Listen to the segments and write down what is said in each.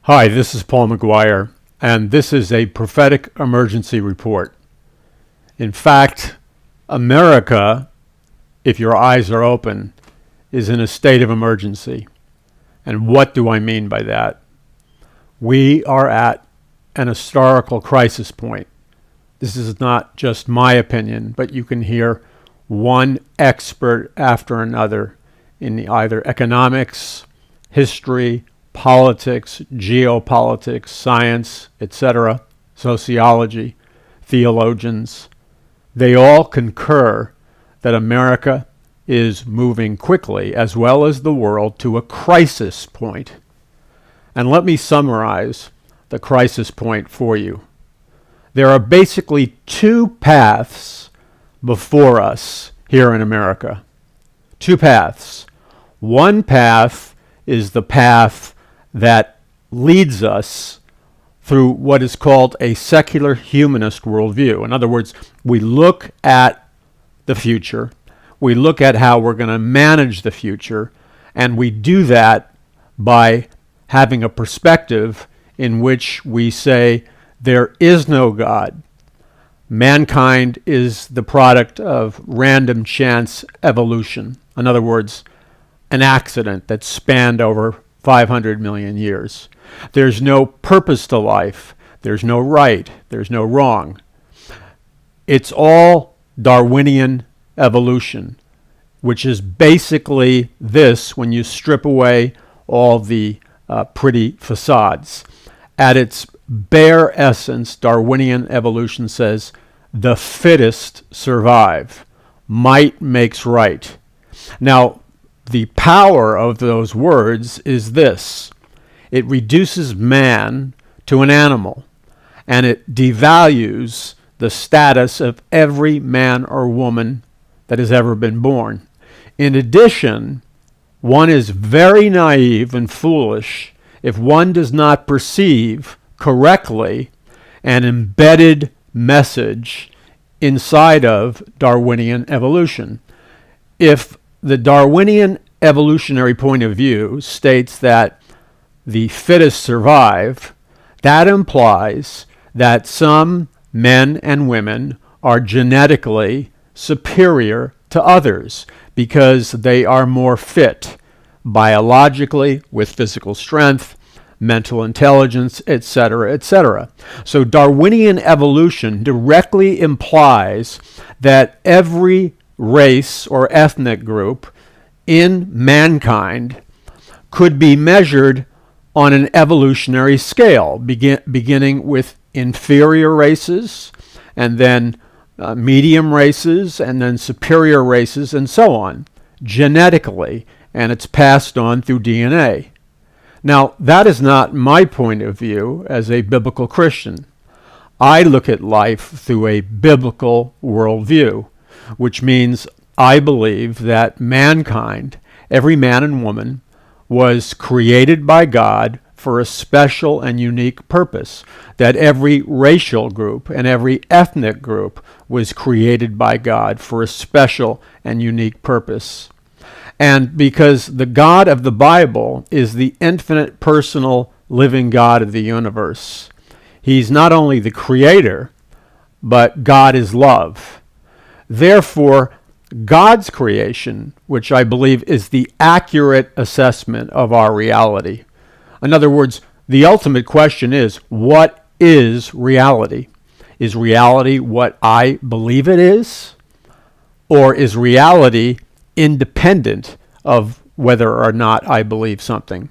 Hi, this is Paul McGuire, and this is a prophetic emergency report. In fact, America, if your eyes are open, is in a state of emergency. And what do I mean by that? We are at an historical crisis point. This is not just my opinion, but you can hear one expert after another in either economics, history, politics, geopolitics, science, etc., sociology, theologians. They all concur that America is moving quickly, as well as the world, to a crisis point. And let me summarize the crisis point for you. There are basically two paths before us here in America. Two paths. One path is the path that leads us through what is called a secular humanist worldview. In other words, we look at the future, we look at how we're going to manage the future, and we do that by having a perspective in which we say there is no God. Mankind is the product of random chance evolution. In other words, an accident that spanned over 500 million years. There's no purpose to life. There's no right. There's no wrong. It's all Darwinian evolution, which is basically this when you strip away all the pretty facades. At its bare essence, Darwinian evolution says the fittest survive. Might makes right. Now, the power of those words is this. It reduces man to an animal, and it devalues the status of every man or woman that has ever been born. In addition, one is very naive and foolish if one does not perceive correctly an embedded message inside of Darwinian evolution. If the Darwinian evolutionary point of view states that the fittest survive, that implies that some men and women are genetically superior to others because they are more fit biologically, with physical strength, mental intelligence, etc., etc. So Darwinian evolution directly implies that every race or ethnic group in mankind could be measured on an evolutionary scale, beginning with inferior races, and then medium races, and then superior races, and so on, genetically, and it's passed on through DNA. Now, that is not my point of view as a biblical Christian. I look at life through a biblical worldview, which means I believe that mankind, every man and woman, was created by God for a special and unique purpose, that every racial group and every ethnic group was created by God for a special and unique purpose. And because the God of the Bible is the infinite, personal, living God of the universe, he's not only the creator, but God is love. Therefore, God's creation, which I believe is the accurate assessment of our reality. In other words, the ultimate question is, what is reality? Is reality what I believe it is? Or is reality independent of whether or not I believe something?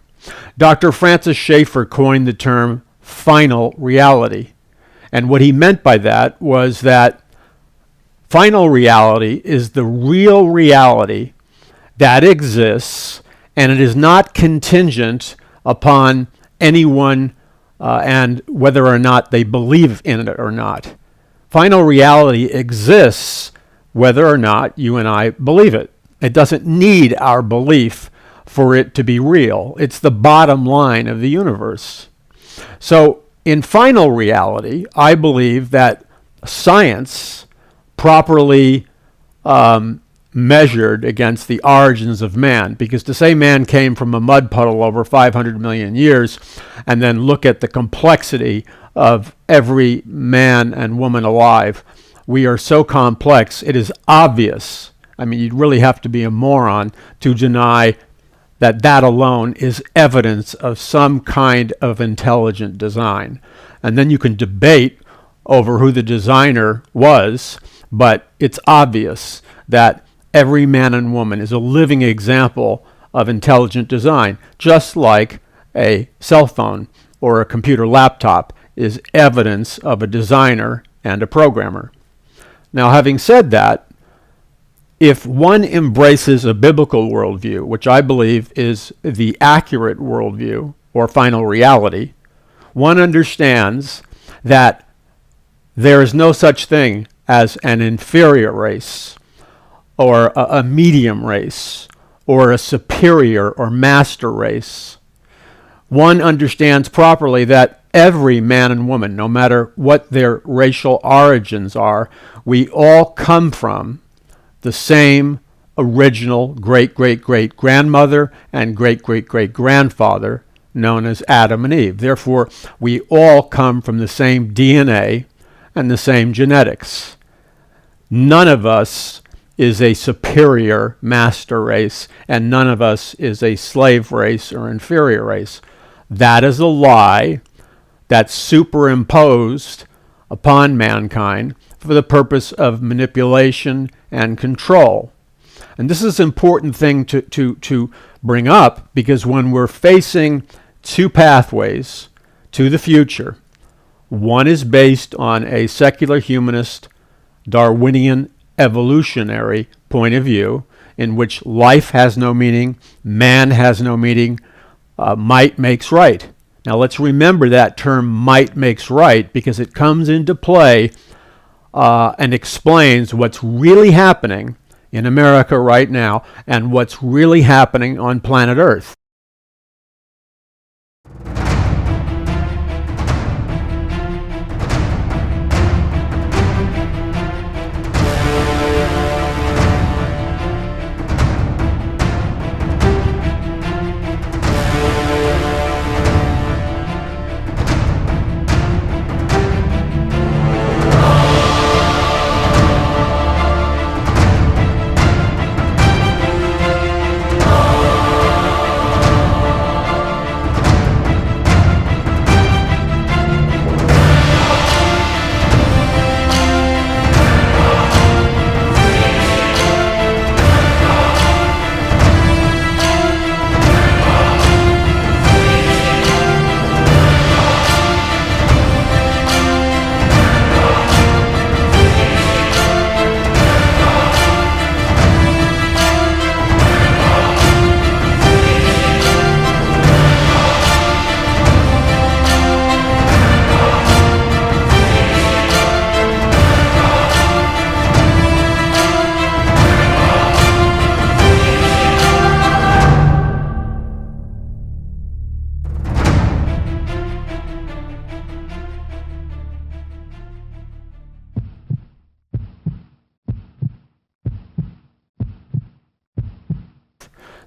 Dr. Francis Schaeffer coined the term final reality. And what he meant by that was that final reality is the real reality that exists, and it is not contingent upon anyone and whether or not they believe in it or not. Final reality exists whether or not you and I believe it. It doesn't need our belief for it to be real. It's the bottom line of the universe. So in final reality, I believe that science, properly measured against the origins of man, because to say man came from a mud puddle over 500 million years and then look at the complexity of every man and woman alive, we are so complex, it is obvious. I mean, you'd really have to be a moron to deny that that alone is evidence of some kind of intelligent design. And then you can debate over who the designer was, but it's obvious that every man and woman is a living example of intelligent design, just like a cell phone or a computer laptop is evidence of a designer and a programmer. Now, having said that, if one embraces a biblical worldview, which I believe is the accurate worldview or final reality, one understands that there is no such thing as an inferior race or a medium race or a superior or master race. One understands properly that every man and woman, no matter what their racial origins are, we all come from the same original great-great-great-grandmother and great-great-great-grandfather known as Adam and Eve. Therefore, we all come from the same DNA and the same genetics. None of us is a superior master race, and none of us is a slave race or inferior race. That is a lie that's superimposed upon mankind for the purpose of manipulation and control. And this is an important thing to bring up, because when we're facing two pathways to the future, one is based on a secular humanist Darwinian evolutionary point of view, in which life has no meaning, man has no meaning, might makes right. Now let's remember that term might makes right, because it comes into play and explains what's really happening in America right now and what's really happening on planet Earth.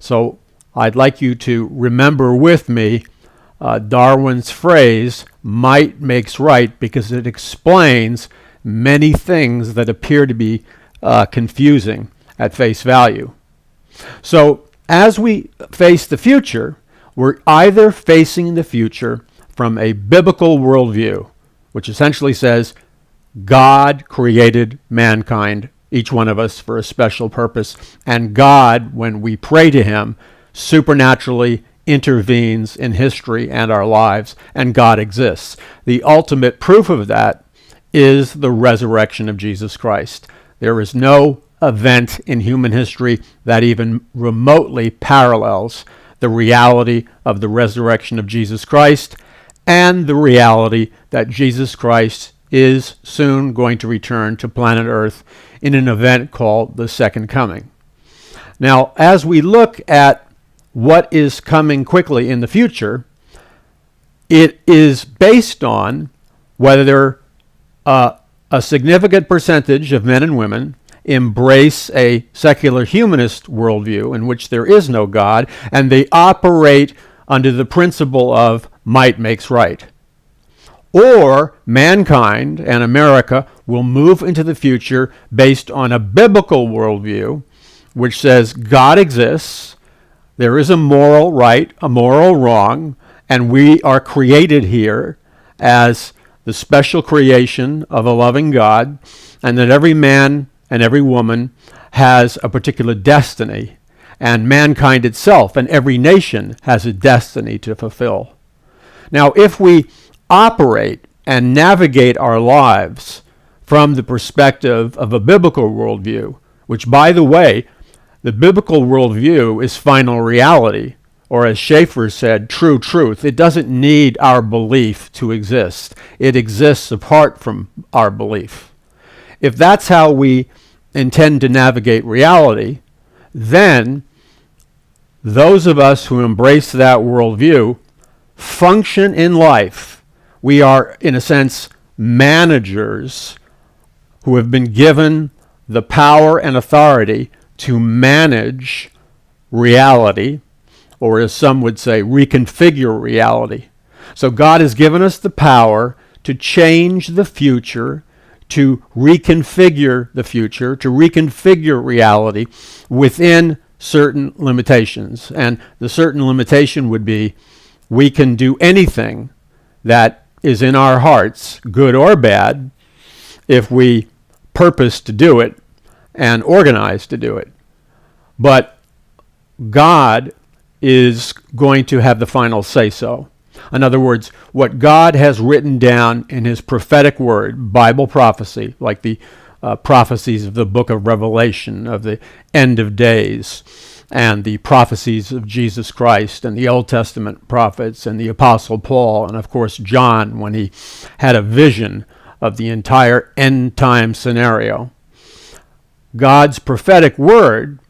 So I'd like you to remember with me Darwin's phrase, might makes right, because it explains many things that appear to be confusing at face value. So as we face the future, we're either facing the future from a biblical worldview, which essentially says God created mankind, each one of us, for a special purpose. And God, when we pray to him, supernaturally intervenes in history and our lives, and God exists. The ultimate proof of that is the resurrection of Jesus Christ. There is no event in human history that even remotely parallels the reality of the resurrection of Jesus Christ and the reality that Jesus Christ is soon going to return to planet Earth in an event called the Second Coming. Now, as we look at what is coming quickly in the future, it is based on whether a significant percentage of men and women embrace a secular humanist worldview in which there is no God, and they operate under the principle of might makes right. Or mankind and America will move into the future based on a biblical worldview which says God exists, there is a moral right, a moral wrong, and we are created here as the special creation of a loving God, and that every man and every woman has a particular destiny, and mankind itself and every nation has a destiny to fulfill. Now, if we operate and navigate our lives from the perspective of a biblical worldview, which, by the way, the biblical worldview is final reality, or as Schaeffer said, true truth. It doesn't need our belief to exist. It exists apart from our belief. If that's how we intend to navigate reality, then those of us who embrace that worldview function in life. We are, in a sense, managers who have been given the power and authority to manage reality, or as some would say, reconfigure reality. So God has given us the power to change the future, to reconfigure the future, to reconfigure reality within certain limitations. And the certain limitation would be we can do anything that is in our hearts, good or bad, if we purpose to do it and organize to do it. But God is going to have the final say-so. In other words, what God has written down in his prophetic word, Bible prophecy, like the prophecies of the book of Revelation, of the end of days, and the prophecies of Jesus Christ, and the Old Testament prophets, and the Apostle Paul, and of course John, when he had a vision of the entire end-time scenario. God's prophetic word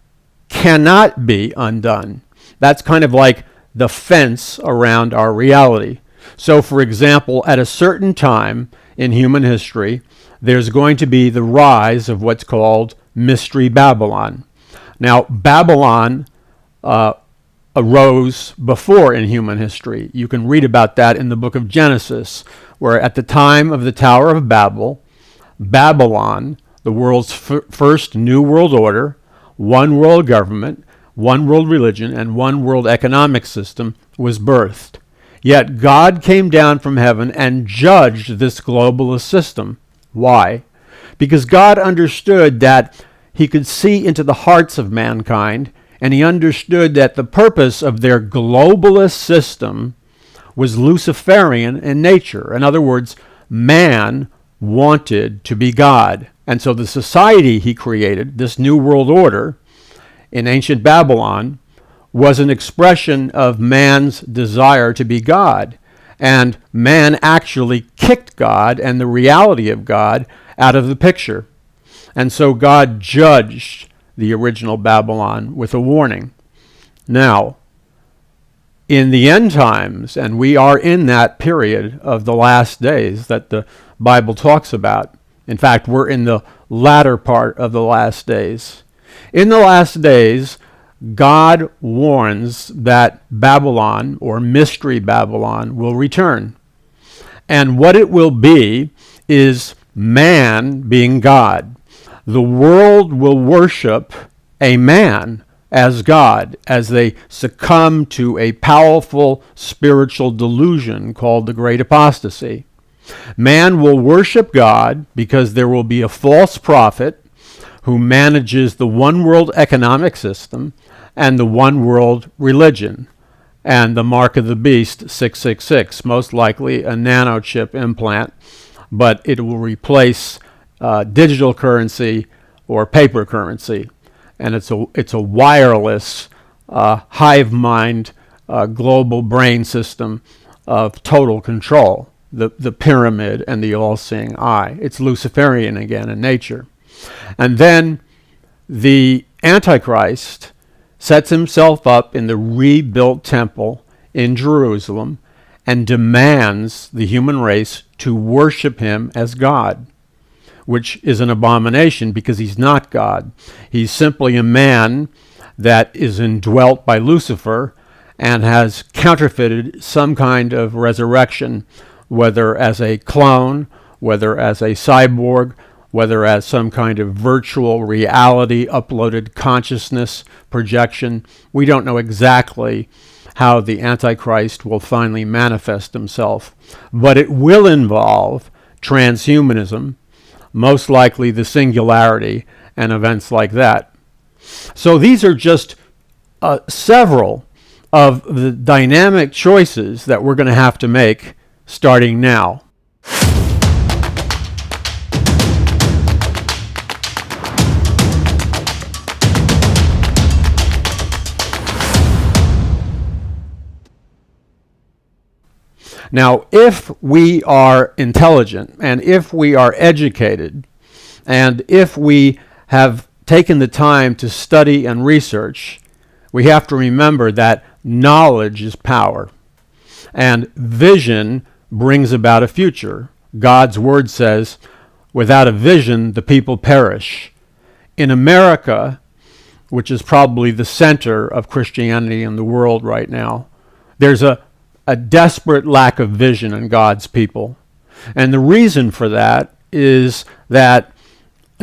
cannot be undone. That's kind of like the fence around our reality. So, for example, at a certain time in human history, there's going to be the rise of what's called Mystery Babylon. Now, Babylon arose before in human history. You can read about that in the book of Genesis, where at the time of the Tower of Babel, Babylon, the world's first new world order, one world government, one world religion, and one world economic system, was birthed. Yet God came down from heaven and judged this globalist system. Why? Because God understood that he could see into the hearts of mankind, and he understood that the purpose of their globalist system was Luciferian in nature. In other words, man wanted to be God. And so the society he created, this new world order in ancient Babylon, was an expression of man's desire to be God. And man actually kicked God and the reality of God out of the picture. And so God judged the original Babylon with a warning. Now, in the end times, and we are in that period of the last days that the Bible talks about. In fact, we're in the latter part of the last days. In the last days, God warns that Babylon, or Mystery Babylon, will return. And what it will be is man being God. The world will worship a man as God as they succumb to a powerful spiritual delusion called the Great Apostasy. Man will worship God because there will be a false prophet who manages the one world economic system and the one world religion, and the mark of the beast 666, most likely a nanochip implant, but it will replace digital currency or paper currency. And it's a wireless hive mind global brain system of total control, the pyramid and the all-seeing eye. It's Luciferian again in nature. And then the Antichrist sets himself up in the rebuilt temple in Jerusalem and demands the human race to worship him as God, which is an abomination because he's not God. He's simply a man that is indwelt by Lucifer and has counterfeited some kind of resurrection, whether as a clone, whether as a cyborg, whether as some kind of virtual reality uploaded consciousness projection. We don't know exactly how the Antichrist will finally manifest himself, but it will involve transhumanism, most likely the singularity, and events like that. So these are just several of the dynamic choices that we're going to have to make starting now. Now, if we are intelligent and if we are educated and if we have taken the time to study and research, we have to remember that knowledge is power and vision brings about a future. God's word says, without a vision, the people perish. In America, which is probably the center of Christianity in the world right now, there's a desperate lack of vision in God's people. And the reason for that is that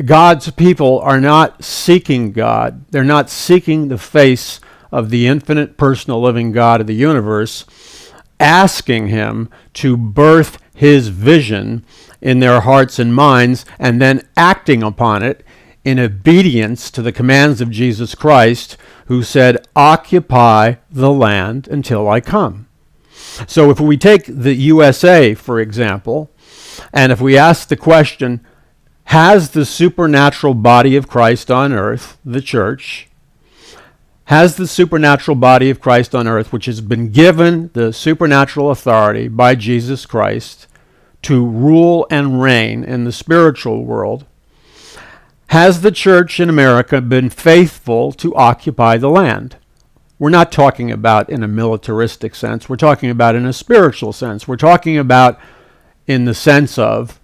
God's people are not seeking God. They're not seeking the face of the infinite personal living God of the universe, asking him to birth his vision in their hearts and minds and then acting upon it in obedience to the commands of Jesus Christ, who said, "Occupy the land until I come." So if we take the USA, for example, and if we ask the question, has the supernatural body of Christ on earth, the church, has the supernatural body of Christ on earth, which has been given the supernatural authority by Jesus Christ to rule and reign in the spiritual world, has the church in America been faithful to occupy the land? We're not talking about in a militaristic sense. We're talking about in a spiritual sense. We're talking about in the sense of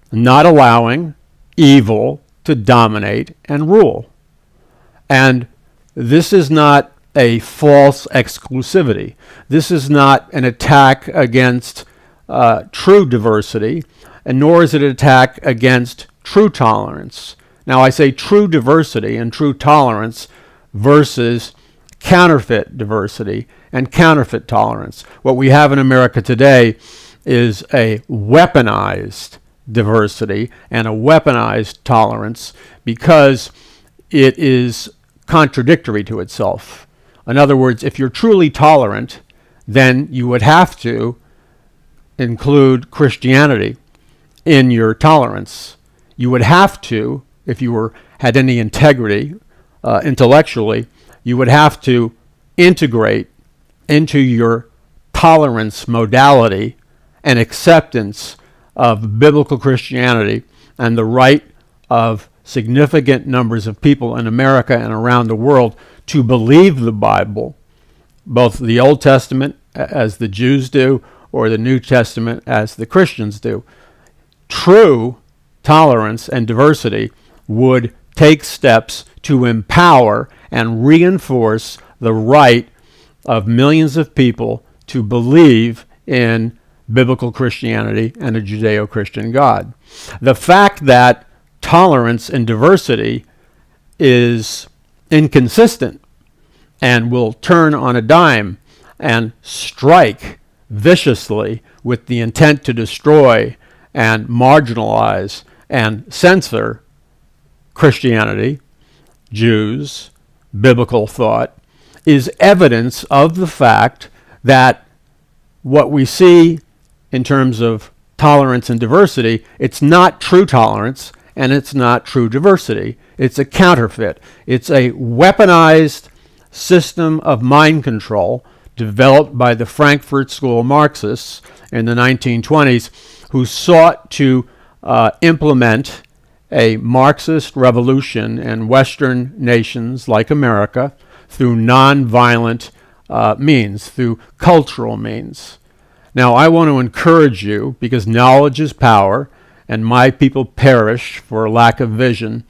not allowing evil to dominate and rule. And this is not a false exclusivity. This is not an attack against true diversity, and nor is it an attack against true tolerance. Now, I say true diversity and true tolerance versus counterfeit diversity and counterfeit tolerance. What we have in America today is a weaponized diversity and a weaponized tolerance because it is contradictory to itself. In other words, if you're truly tolerant, then you would have to include Christianity in your tolerance. You would have to, if you had any integrity intellectually, you would have to integrate into your tolerance modality and acceptance of biblical Christianity and the right of significant numbers of people in America and around the world to believe the Bible, both the Old Testament as the Jews do or the New Testament as the Christians do. True tolerance and diversity would take steps to empower and reinforce the right of millions of people to believe in biblical Christianity and a Judeo-Christian God. The fact that tolerance and diversity is inconsistent and will turn on a dime and strike viciously with the intent to destroy and marginalize and censor Christianity, Jews, biblical thought, is evidence of the fact that what we see in terms of tolerance and diversity, it's not true tolerance and it's not true diversity. It's a counterfeit. It's a weaponized system of mind control developed by the Frankfurt School Marxists in the 1920s, who sought to implement a Marxist revolution in Western nations like America through nonviolent means, through cultural means. Now, I want to encourage you, because knowledge is power, and my people perish for lack of vision,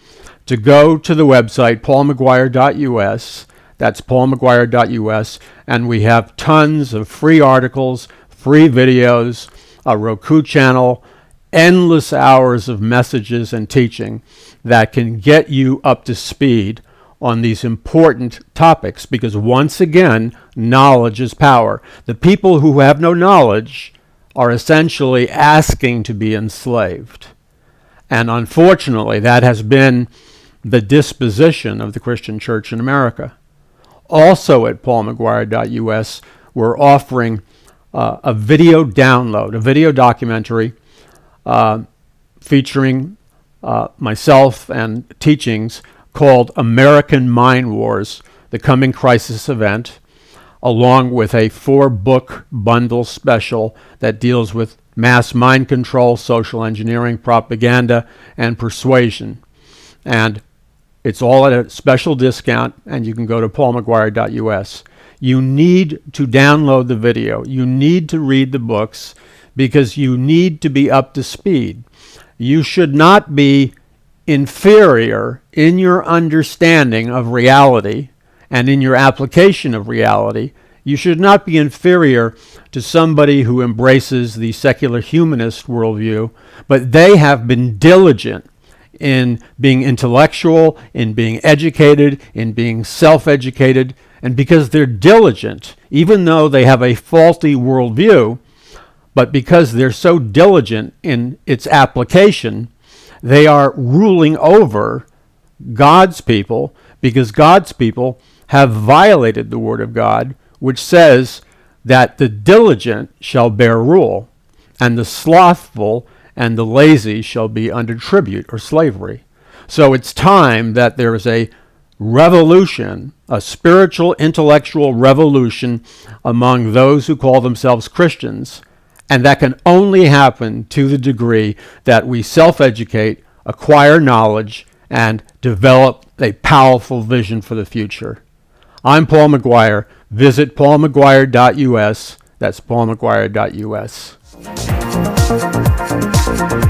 to go to the website paulmcguire.us. That's paulmcguire.us, and we have tons of free articles, free videos, a Roku Channel, endless hours of messages and teaching that can get you up to speed on these important topics, because once again, knowledge is power. The people who have no knowledge are essentially asking to be enslaved. And unfortunately, that has been the disposition of the Christian church in America. Also at paulmcguire.us, we're offering a video download, a video documentary featuring myself and teachings called American Mind Wars, the Coming Crisis Event, along with a 4-book bundle special that deals with mass mind control, social engineering, propaganda, and persuasion. And it's all at a special discount, and you can go to paulmcguire.us. You need to download the video. You need to read the books, because you need to be up to speed. You should not be inferior in your understanding of reality and in your application of reality. You should not be inferior to somebody who embraces the secular humanist worldview, but they have been diligent in being intellectual, in being educated, in being self-educated, and because they're diligent, even though they have a faulty worldview, but because they're so diligent in its application, they are ruling over God's people, because God's people have violated the Word of God, which says that the diligent shall bear rule, and the slothful and the lazy shall be under tribute or slavery. So it's time that there is a revolution, a spiritual, intellectual revolution among those who call themselves Christians. And that can only happen to the degree that we self-educate, acquire knowledge, and develop a powerful vision for the future. I'm Paul McGuire. Visit paulmcguire.us. That's paulmcguire.us.